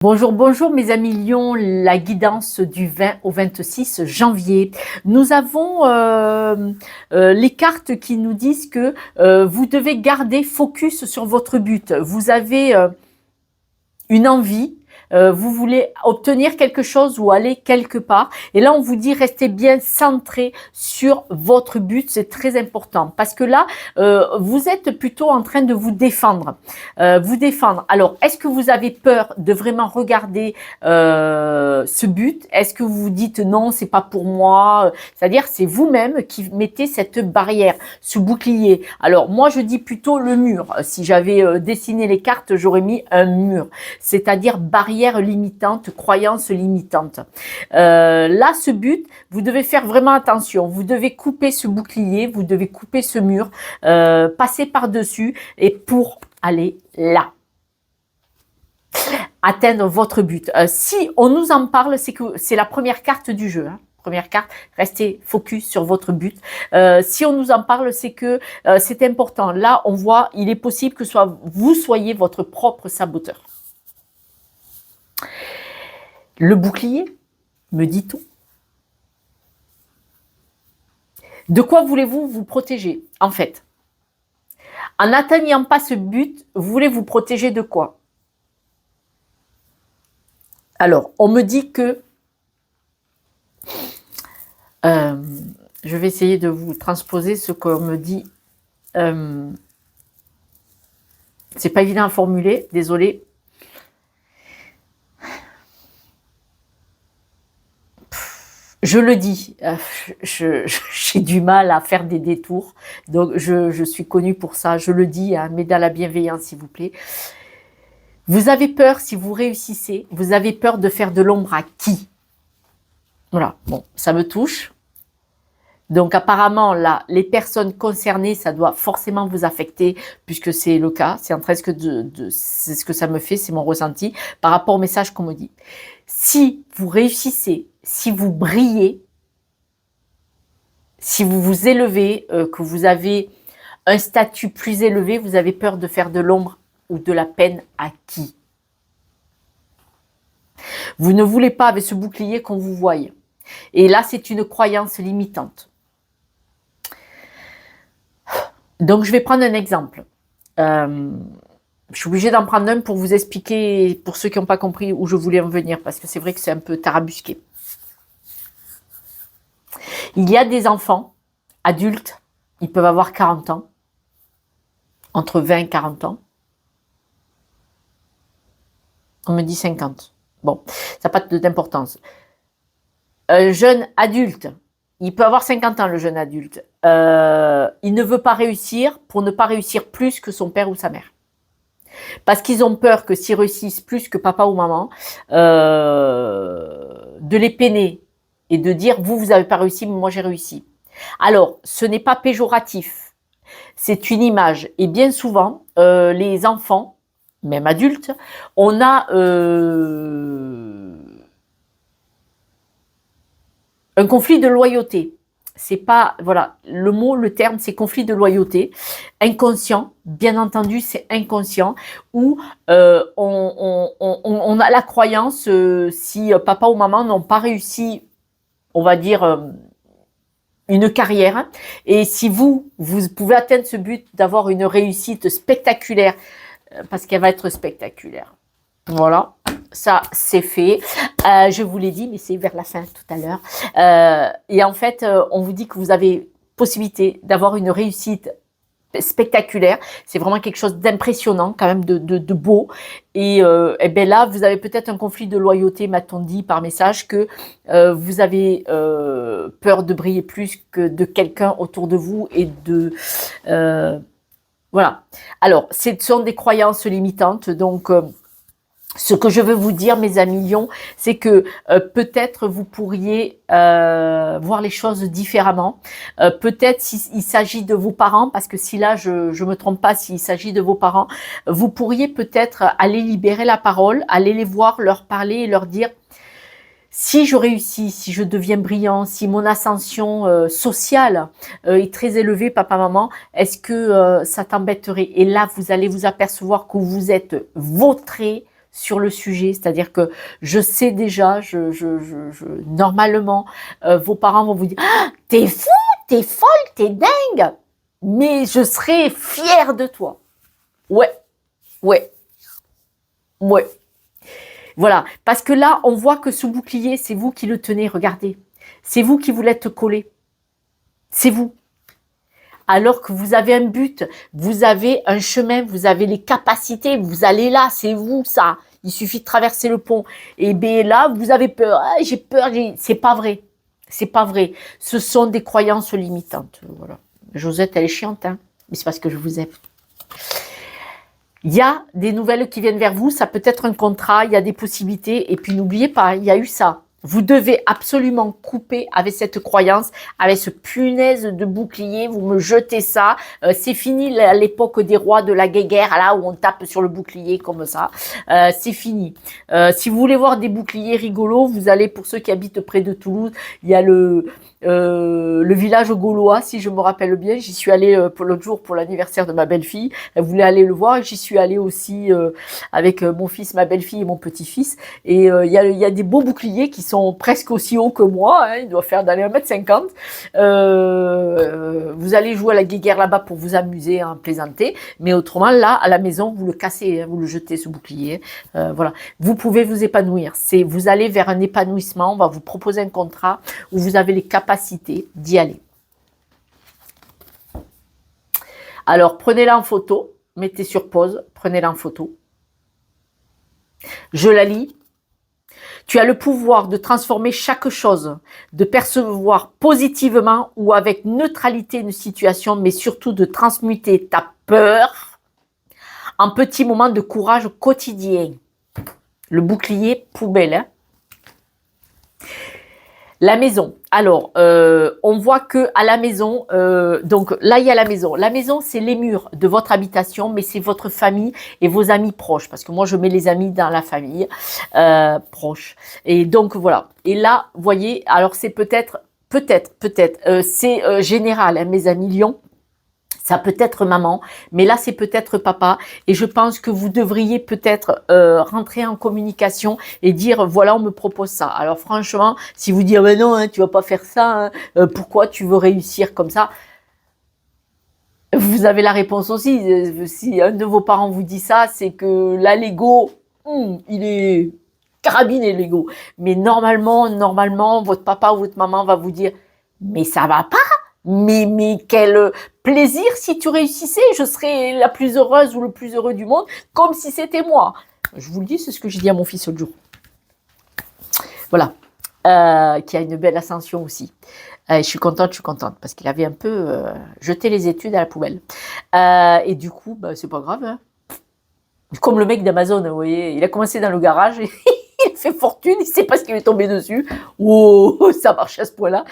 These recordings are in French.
Bonjour, bonjour mes amis Lions, la guidance du 20 au 26 janvier. Nous avons les cartes qui nous disent que vous devez garder focus sur votre but. Vous avez une envie, vous voulez obtenir quelque chose ou aller quelque part. Et là, on vous dit restez bien centré sur votre but, c'est très important. Parce que là, vous êtes plutôt en train de vous défendre. Alors, est-ce que vous avez peur de vraiment regarder ce but? Est-ce que vous vous dites non, c'est pas pour moi? C'est-à-dire, c'est vous-même qui mettez cette barrière, ce bouclier. Alors, moi, je dis plutôt le mur. Si j'avais dessiné les cartes, j'aurais mis un mur. C'est-à-dire barrière limitante, croyance limitante. Là, ce but, vous devez faire vraiment attention. Vous devez couper ce bouclier, vous devez couper ce mur, passer par-dessus et pour aller là. Atteindre votre but. Si on nous en parle, c'est que c'est la première carte du jeu. Première carte, restez focus sur votre but. Si on nous en parle, c'est que c'est important. Là, on voit, il est possible que vous soyez votre propre saboteur. Le bouclier me dit tout. De quoi voulez-vous vous protéger, en fait? En n'atteignant pas ce but, vous voulez vous protéger de quoi? Alors, on me dit que... je vais essayer de vous transposer ce qu'on me dit. C'est pas évident à formuler, désolé. Je le dis, j'ai du mal à faire des détours, donc je suis connue pour ça, je le dis, mais dans la bienveillance s'il vous plaît. Vous avez peur, si vous réussissez, vous avez peur de faire de l'ombre à qui? Voilà, bon, ça me touche. Donc apparemment, là, les personnes concernées, ça doit forcément vous affecter, puisque c'est le cas, c'est en train c'est ce que ça me fait, c'est mon ressenti, par rapport au message qu'on me dit. Si vous réussissez, si vous brillez, si vous vous élevez, que vous avez un statut plus élevé, vous avez peur de faire de l'ombre ou de la peine à qui? Vous ne voulez pas avec ce bouclier qu'on vous voie. Et là, c'est une croyance limitante. Donc, je vais prendre un exemple. Je suis obligée d'en prendre un pour vous expliquer, pour ceux qui n'ont pas compris où je voulais en venir, parce que c'est vrai que c'est un peu tarabusqué. Il y a des enfants, adultes, ils peuvent avoir 40 ans, entre 20 et 40 ans. On me dit 50. Bon, ça n'a pas d'importance. Un jeune adulte, il peut avoir 50 ans, le jeune adulte. Il ne veut pas réussir pour ne pas réussir plus que son père ou sa mère. Parce qu'ils ont peur que s'ils réussissent plus que papa ou maman, de les peiner et de dire vous n'avez pas réussi, mais moi j'ai réussi. Alors, ce n'est pas péjoratif, c'est une image. Et bien souvent, les enfants, même adultes, on a un conflit de loyauté. C'est pas, voilà, le terme, c'est conflit de loyauté. Inconscient, bien entendu, c'est inconscient, où on a la croyance, si papa ou maman n'ont pas réussi, on va dire, une carrière, et si vous pouvez atteindre ce but d'avoir une réussite spectaculaire, parce qu'elle va être spectaculaire. Voilà, ça c'est fait. Je vous l'ai dit, mais c'est vers la fin tout à l'heure. Et en fait, on vous dit que vous avez possibilité d'avoir une réussite spectaculaire. C'est vraiment quelque chose d'impressionnant, quand même de beau. Et bien là, vous avez peut-être un conflit de loyauté, m'a-t-on dit par message, que vous avez peur de briller plus que de quelqu'un autour de vous et de... voilà. Alors, ce sont des croyances limitantes, donc... ce que je veux vous dire, mes amis Lions, c'est que peut-être vous pourriez voir les choses différemment. Peut-être s'il s'agit de vos parents, parce que si là, je me trompe pas, s'il s'agit de vos parents, vous pourriez peut-être aller libérer la parole, aller les voir, leur parler et leur dire si je réussis, si je deviens brillant, si mon ascension sociale est très élevée, papa, maman, est-ce que ça t'embêterait? Et là, vous allez vous apercevoir que vous êtes vautré sur le sujet, c'est-à-dire que je sais déjà, normalement, vos parents vont vous dire ah, t'es fou, t'es folle, t'es dingue, mais je serai fière de toi. Ouais, ouais, ouais. Voilà, parce que là, on voit que ce bouclier, c'est vous qui le tenez, regardez. C'est vous qui vous l'êtes collé. C'est vous. Alors que vous avez un but, vous avez un chemin, vous avez les capacités, vous allez là, c'est vous ça. Il suffit de traverser le pont. Et bien là, vous avez peur. Ah, j'ai peur, c'est pas vrai. C'est pas vrai. Ce sont des croyances limitantes. Voilà. Josette, elle est chiante, hein, mais c'est parce que je vous aime. Il y a des nouvelles qui viennent vers vous, ça peut être un contrat, il y a des possibilités. Et puis n'oubliez pas, il y a eu ça. Vous devez absolument couper avec cette croyance, avec ce punaise de bouclier, vous me jetez ça. C'est fini l'époque des rois de la guéguerre, là où on tape sur le bouclier comme ça. C'est fini. Si vous voulez voir des boucliers rigolos, vous allez, pour ceux qui habitent près de Toulouse, il y a le village gaulois, si je me rappelle bien. J'y suis allée l'autre jour pour l'anniversaire de ma belle-fille. Elle voulait aller le voir. J'y suis allée aussi avec mon fils, ma belle-fille et mon petit-fils. Et il y a des beaux boucliers qui sont presque aussi hauts que moi. Hein, il doit faire d'aller 1,50 m. Vous allez jouer à la guéguerre là-bas pour vous amuser, hein, plaisanter. Mais autrement, là, à la maison, vous le cassez, hein, vous le jetez, ce bouclier. Voilà. Vous pouvez vous épanouir. Vous allez vers un épanouissement. On va vous proposer un contrat où vous avez les capacités d'y aller. Alors, prenez-la en photo, mettez sur pause, prenez-la en photo. Je la lis. Tu as le pouvoir de transformer chaque chose, de percevoir positivement ou avec neutralité une situation, mais surtout de transmuter ta peur en petits moments de courage quotidien. Le bouclier poubelle, hein. La maison. Alors, on voit que à la maison, donc là il y a la maison. La maison, c'est les murs de votre habitation, mais c'est votre famille et vos amis proches, parce que moi je mets les amis dans la famille proche. Et donc voilà. Et là, vous voyez, alors c'est peut-être, c'est général, hein, mes amis Lion. Ça peut être maman, mais là c'est peut-être papa. Et je pense que vous devriez peut-être rentrer en communication et dire voilà, on me propose ça. Alors franchement, si vous dites ah ben non, hein, tu vas pas faire ça, hein, pourquoi tu veux réussir comme ça? Vous avez la réponse aussi. Si un de vos parents vous dit ça, c'est que là l'ego, il est carabiné l'ego. Mais normalement, votre papa ou votre maman va vous dire mais ça va pas. Mais quel plaisir si tu réussissais, je serais la plus heureuse ou le plus heureux du monde, comme si c'était moi. Je vous le dis, c'est ce que j'ai dit à mon fils l'autre jour. Voilà, qui a une belle ascension aussi. Je suis contente, parce qu'il avait un peu jeté les études à la poubelle. Et du coup, bah, c'est pas grave. Hein. Comme le mec d'Amazon, vous voyez, il a commencé dans le garage et il fait fortune, il ne sait pas ce qu'il est tombé dessus. Oh, ça marche à ce point-là.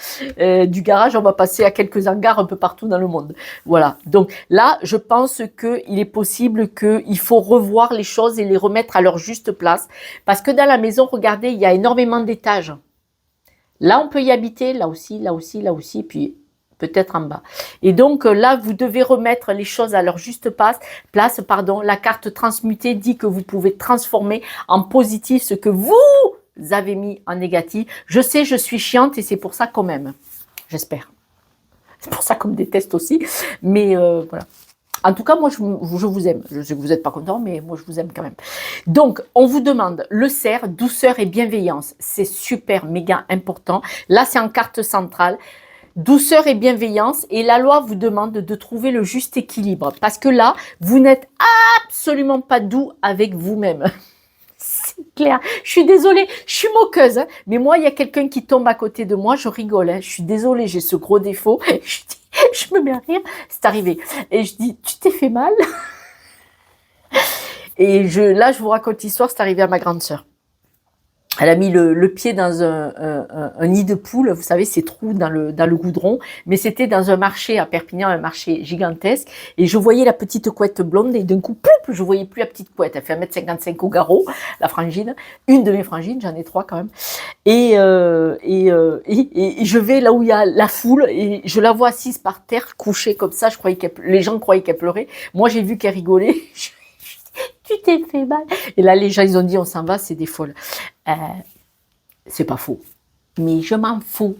Du garage, on va passer à quelques hangars un peu partout dans le monde. Voilà. Donc là, je pense qu'il est possible qu'il faut revoir les choses et les remettre à leur juste place. Parce que dans la maison, regardez, il y a énormément d'étages. Là, on peut y habiter, là aussi, puis peut-être en bas. Et donc là, vous devez remettre les choses à leur juste place. La carte transmutée dit que vous pouvez transformer en positif ce que vous avez mis en négatif. Je sais, je suis chiante et c'est pour ça qu'on m'aime. J'espère. C'est pour ça qu'on me déteste aussi. Mais voilà. En tout cas, moi, je vous aime. Je sais que vous n'êtes pas content, mais moi, je vous aime quand même. Donc, on vous demande le cerf, douceur et bienveillance. C'est super, méga important. Là, c'est en carte centrale. Douceur et bienveillance, et la loi vous demande de trouver le juste équilibre, parce que là, vous n'êtes absolument pas doux avec vous-même. C'est clair, je suis désolée, je suis moqueuse, hein, mais moi, il y a quelqu'un qui tombe à côté de moi, je rigole, hein, je suis désolée, j'ai ce gros défaut, je me mets à rire, c'est arrivé, et je dis, tu t'es fait mal? Et là, je vous raconte l'histoire, c'est arrivé à ma grande sœur. Elle a mis le pied dans un nid de poule, vous savez, ces trous dans le goudron, mais c'était dans un marché à Perpignan, un marché gigantesque, et je voyais la petite couette blonde, et d'un coup, ploup, je voyais plus la petite couette, elle fait 1,55 m au garrot, la frangine, une de mes frangines, j'en ai 3 quand même, et je vais là où il y a la foule, et je la vois assise par terre, couchée comme ça, les gens croyaient qu'elle pleurait, moi j'ai vu qu'elle rigolait, tu t'es fait mal. Et là, les gens, ils ont dit, on s'en va, c'est des folles. C'est pas faux. Mais je m'en fous.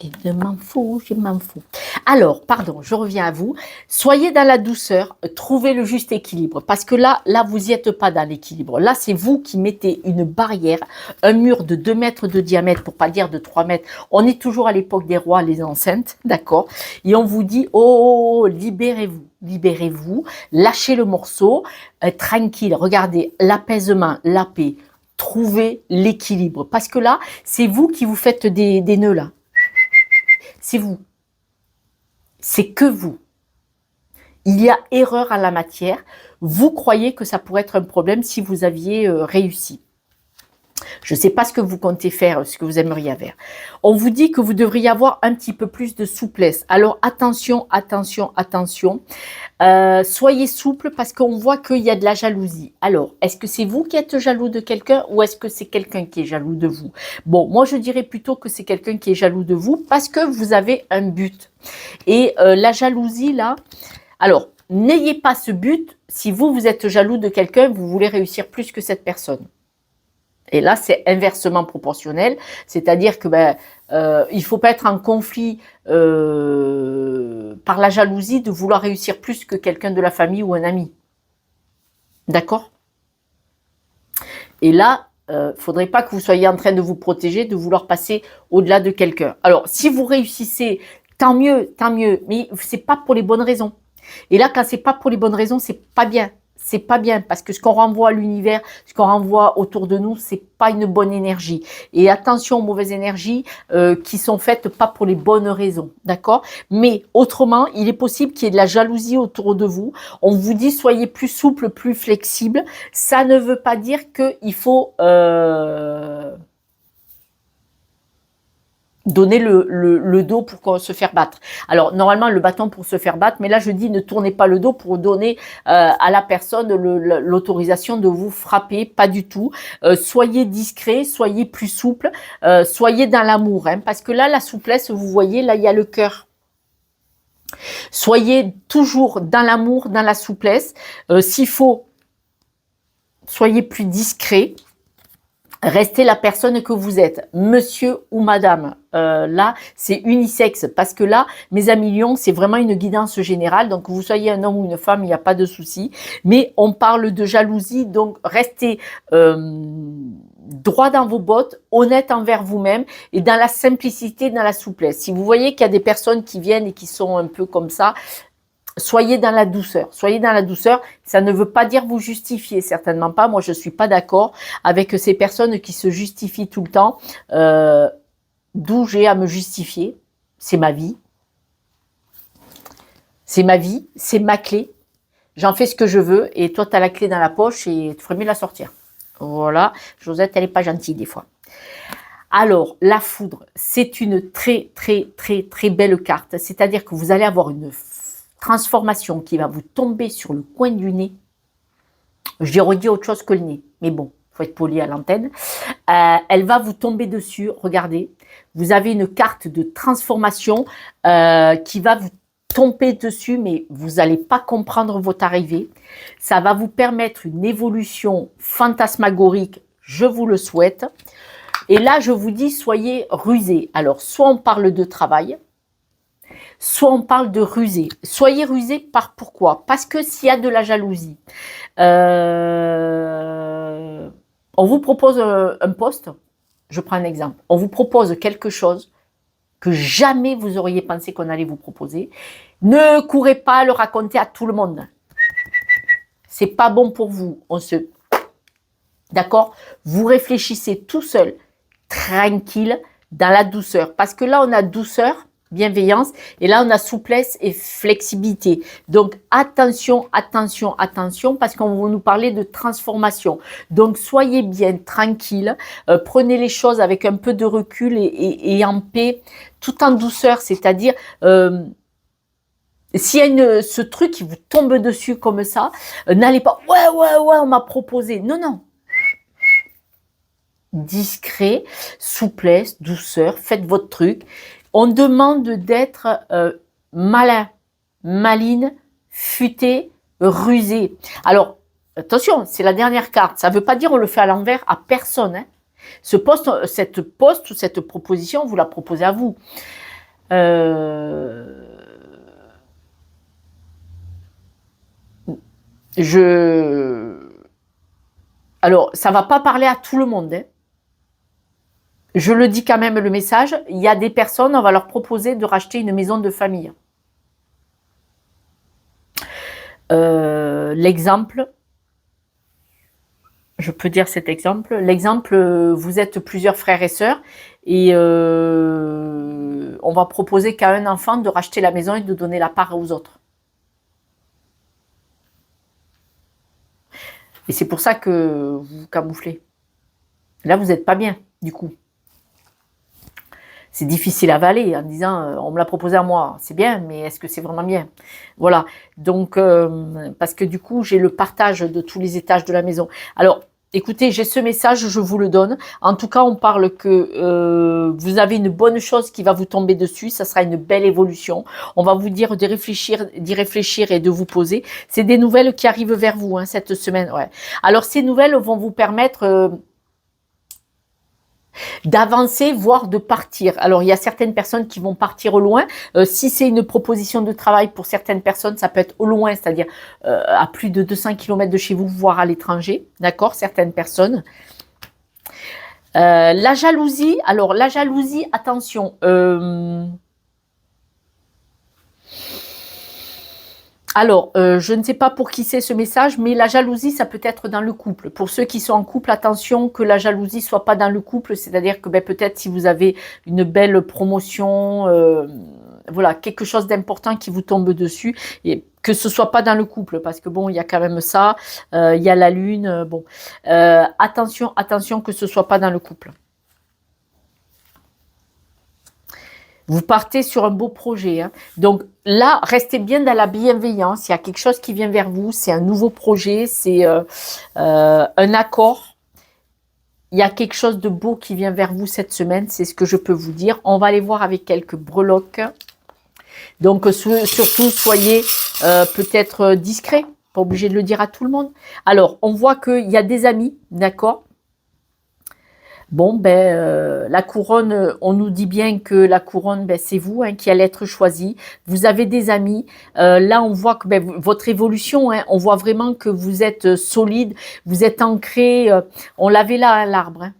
Et je m'en fous, je m'en fous. Alors, pardon, je reviens à vous. Soyez dans la douceur, trouvez le juste équilibre. Parce que là, vous n'y êtes pas dans l'équilibre. Là, c'est vous qui mettez une barrière, un mur de 2 mètres de diamètre, pour pas dire de 3 mètres. On est toujours à l'époque des rois, les enceintes, d'accord? Et on vous dit, oh, libérez-vous, libérez-vous, lâchez le morceau, tranquille, regardez, l'apaisement, la paix, trouvez l'équilibre. Parce que là, c'est vous qui vous faites des nœuds là. C'est vous. C'est que vous. Il y a erreur à la matière. Vous croyez que ça pourrait être un problème si vous aviez réussi. Je ne sais pas ce que vous comptez faire, ce que vous aimeriez faire. On vous dit que vous devriez avoir un petit peu plus de souplesse. Alors attention, attention, attention. Soyez souple parce qu'on voit qu'il y a de la jalousie. Alors, est-ce que c'est vous qui êtes jaloux de quelqu'un ou est-ce que c'est quelqu'un qui est jaloux de vous? Bon, moi je dirais plutôt que c'est quelqu'un qui est jaloux de vous parce que vous avez un but. Et la jalousie là, alors n'ayez pas ce but si vous êtes jaloux de quelqu'un, vous voulez réussir plus que cette personne. Et là, c'est inversement proportionnel, c'est-à-dire que il ne faut pas être en conflit par la jalousie de vouloir réussir plus que quelqu'un de la famille ou un ami. D'accord? Et là, il ne faudrait pas que vous soyez en train de vous protéger, de vouloir passer au-delà de quelqu'un. Alors, si vous réussissez, tant mieux, mais ce n'est pas pour les bonnes raisons. Et là, quand ce n'est pas pour les bonnes raisons, c'est pas bien. C'est pas bien parce que ce qu'on renvoie à l'univers, ce qu'on renvoie autour de nous, c'est pas une bonne énergie. Et attention aux mauvaises énergies qui sont faites pas pour les bonnes raisons, d'accord? Mais autrement, il est possible qu'il y ait de la jalousie autour de vous. On vous dit soyez plus souple, plus flexible. Ça ne veut pas dire qu'il faut donner le dos pour se faire battre. Alors, normalement, le bâton pour se faire battre, mais là, je dis ne tournez pas le dos pour donner à la personne l'autorisation de vous frapper, pas du tout. Soyez discret, soyez plus souple, soyez dans l'amour, hein, parce que là, la souplesse, vous voyez, là, il y a le cœur. Soyez toujours dans l'amour, dans la souplesse. S'il faut, soyez plus discret. Restez la personne que vous êtes, monsieur ou madame. Là, c'est unisexe parce que là, mes amis lions, c'est vraiment une guidance générale. Donc, que vous soyez un homme ou une femme, il n'y a pas de souci. Mais on parle de jalousie, donc restez droit dans vos bottes, honnête envers vous-même et dans la simplicité, dans la souplesse. Si vous voyez qu'il y a des personnes qui viennent et qui sont un peu comme ça, soyez dans la douceur. Soyez dans la douceur. Ça ne veut pas dire vous justifier, certainement pas. Moi, je suis pas d'accord avec ces personnes qui se justifient tout le temps. D'où j'ai à me justifier. C'est ma vie. C'est ma vie. C'est ma clé. J'en fais ce que je veux. Et toi, tu as la clé dans la poche et tu ferais mieux de la sortir. Voilà. Josette, elle n'est pas gentille des fois. Alors, la foudre, c'est une très, très, très, très belle carte. C'est-à-dire que vous allez avoir une transformation qui va vous tomber sur le coin du nez. J'ai redit autre chose que le nez, mais bon, il faut être poli à l'antenne. Elle va vous tomber dessus, regardez. Vous avez une carte de transformation qui va vous tomber dessus, mais vous n'allez pas comprendre votre arrivée. Ça va vous permettre une évolution fantasmagorique, je vous le souhaite. Et là, je vous dis, soyez rusés. Alors, soit on parle de travail, soit on parle de rusé. Soyez rusé par pourquoi? Parce que s'il y a de la jalousie, on vous propose un poste, je prends un exemple, on vous propose quelque chose que jamais vous auriez pensé qu'on allait vous proposer. Ne courez pas le raconter à tout le monde. C'est pas bon pour vous. D'accord? Vous réfléchissez tout seul, tranquille, dans la douceur. Parce que là, on a douceur, bienveillance, et là on a souplesse et flexibilité. Donc attention, attention, attention, parce qu'on va nous parler de transformation. Donc soyez bien tranquille, prenez les choses avec un peu de recul et en paix, tout en douceur, c'est-à-dire s'il y a ce truc qui vous tombe dessus comme ça, n'allez pas ouais, on m'a proposé. Non, non. Discret, souplesse, douceur, faites votre truc. On demande d'être malin, maline, futé, rusé. Alors, Attention, c'est la dernière carte. Ça ne veut pas dire on le fait à l'envers à personne. Hein. Cette poste ou cette proposition, vous la proposez à vous. Alors, ça ne va pas parler à tout le monde. Hein. Je le dis quand même le message. Il y a des personnes, on va leur proposer de racheter une maison de famille. L'exemple, je peux dire cet exemple. L'exemple, vous êtes plusieurs frères et sœurs et on va proposer qu'à un enfant de racheter la maison et de donner la part aux autres. Et c'est pour ça que vous vous camouflez. Là, vous n'êtes pas bien, du coup. C'est difficile à avaler en disant on me l'a proposé à moi, c'est bien, mais est-ce que c'est vraiment bien? Voilà. Donc, parce que du coup, j'ai le partage de tous les étages de la maison. Alors, écoutez, j'ai ce message, je vous le donne. En tout cas, on parle que vous avez une bonne chose qui va vous tomber dessus. Ça sera une belle évolution. On va vous dire d'y réfléchir et de vous poser. C'est des nouvelles qui arrivent vers vous hein, cette semaine. Ouais. Alors, ces nouvelles vont vous permettre d'avancer, voire de partir. Alors, il y a certaines personnes qui vont partir au loin. Si c'est une proposition de travail pour certaines personnes, ça peut être au loin, c'est-à-dire à plus de 200 km de chez vous, voire à l'étranger. D'accord? Certaines personnes. La jalousie. Alors, la jalousie, attention. Alors, je ne sais pas pour qui c'est ce message, mais la jalousie, ça peut être dans le couple. Pour ceux qui sont en couple, attention que la jalousie soit pas dans le couple, c'est-à-dire que peut-être si vous avez une belle promotion, voilà, quelque chose d'important qui vous tombe dessus, et que ce soit pas dans le couple, parce que bon, il y a quand même ça, il y a la lune, bon. Attention que ce soit pas dans le couple. Vous partez sur un beau projet. Hein. Donc là, restez bien dans la bienveillance. Il y a quelque chose qui vient vers vous. C'est un nouveau projet. C'est un accord. Il y a quelque chose de beau qui vient vers vous cette semaine. C'est ce que je peux vous dire. On va aller voir avec quelques breloques. Donc surtout, soyez peut-être discret. Pas obligé de le dire à tout le monde. Alors, on voit qu'il y a des amis, d'accord ? Bon, la couronne, on nous dit bien que la couronne, c'est vous hein, qui allez être choisi. Vous avez des amis. Là, on voit que votre évolution, hein, on voit vraiment que vous êtes solide, vous êtes ancré. On l'avait là, hein, l'arbre. Hein.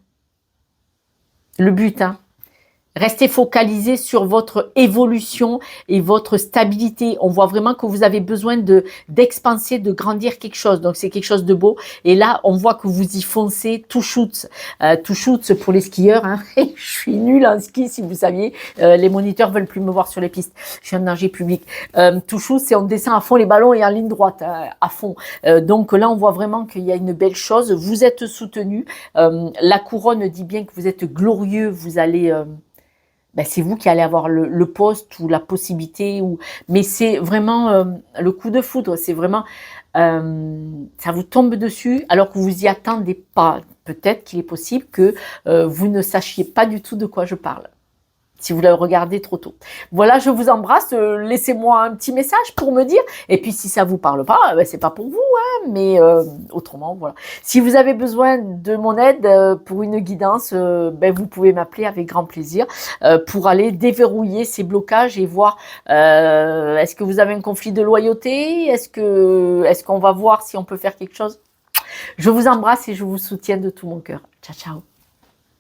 Le but, hein. Restez focalisé sur votre évolution et votre stabilité. On voit vraiment que vous avez besoin d'expanser, de grandir quelque chose. Donc, c'est quelque chose de beau. Et là, on voit que vous y foncez tout shoot. Tout shoot pour les skieurs. Hein. Je suis nulle en ski, si vous saviez. Les moniteurs veulent plus me voir sur les pistes. Je suis un danger public. Tout shoot, c'est on descend à fond les ballons et en ligne droite, hein, à fond. Donc là, on voit vraiment qu'il y a une belle chose. Vous êtes soutenu. La couronne dit bien que vous êtes glorieux. Vous allez... c'est vous qui allez avoir le poste ou la possibilité. Mais c'est vraiment le coup de foudre. C'est vraiment... ça vous tombe dessus alors que vous y attendez pas. Peut-être qu'il est possible que vous ne sachiez pas du tout de quoi je parle. Si vous le regardez trop tôt. Voilà, je vous embrasse. Laissez-moi un petit message pour me dire. Et puis, si ça vous parle pas, c'est pas pour vous, hein, mais autrement, voilà. Si vous avez besoin de mon aide pour une guidance, vous pouvez m'appeler avec grand plaisir pour aller déverrouiller ces blocages et voir est-ce que vous avez un conflit de loyauté, est-ce qu'on va voir si on peut faire quelque chose. Je vous embrasse et je vous soutiens de tout mon cœur. Ciao, ciao.